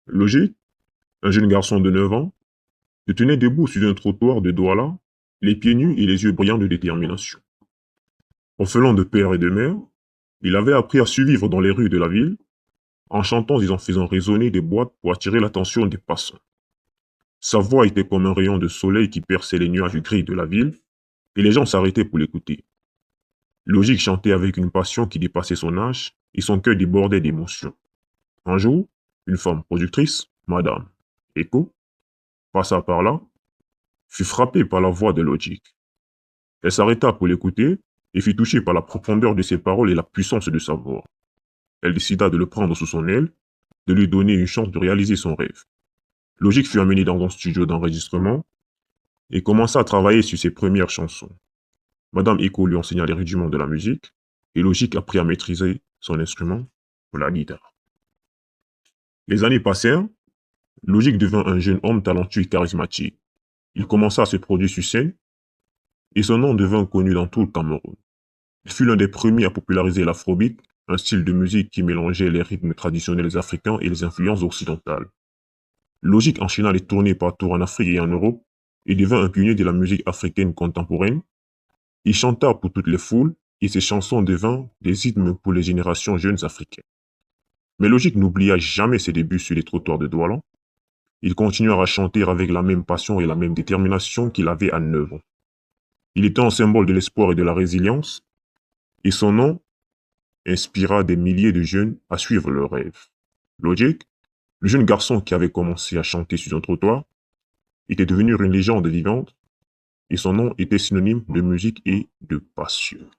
Logique, un jeune garçon de 9 ans, se tenait debout sur un trottoir de Douala, les pieds nus et les yeux brillants de détermination. Orphelin de père et de mère, il avait appris à survivre dans les rues de la ville, en chantant et en faisant résonner des boîtes pour attirer l'attention des passants. Sa voix était comme un rayon de soleil qui perçait les nuages gris de la ville, et les gens s'arrêtaient pour l'écouter. Logique chantait avec une passion qui dépassait son âge, et son cœur débordait d'émotion. Un jour, une femme productrice, Madame Echo, passa par là, fut frappée par la voix de Logique. Elle s'arrêta pour l'écouter et fut touchée par la profondeur de ses paroles et la puissance de sa voix. Elle décida de le prendre sous son aile, de lui donner une chance de réaliser son rêve. Logique fut amené dans un studio d'enregistrement et commença à travailler sur ses premières chansons. Madame Echo lui enseigna les rudiments de la musique et Logique apprit à maîtriser son instrument, la guitare. Les années passèrent, Logique devint un jeune homme talentueux et charismatique. Il commença à se produire sur scène et son nom devint connu dans tout le Cameroun. Il fut l'un des premiers à populariser l'afrobeat, un style de musique qui mélangeait les rythmes traditionnels africains et les influences occidentales. Logique enchaîna les tournées partout en Afrique et en Europe et devint un pionnier de la musique africaine contemporaine. Il chanta pour toutes les foules et ses chansons devinrent des hymnes pour les générations jeunes africaines. Mais Logique n'oublia jamais ses débuts sur les trottoirs de Douala. Il continua à chanter avec la même passion et la même détermination qu'il avait à 9 ans. Il était un symbole de l'espoir et de la résilience, et son nom inspira des milliers de jeunes à suivre leurs rêves. Logique, le jeune garçon qui avait commencé à chanter sur un trottoir, était devenu une légende vivante, et son nom était synonyme de musique et de passion.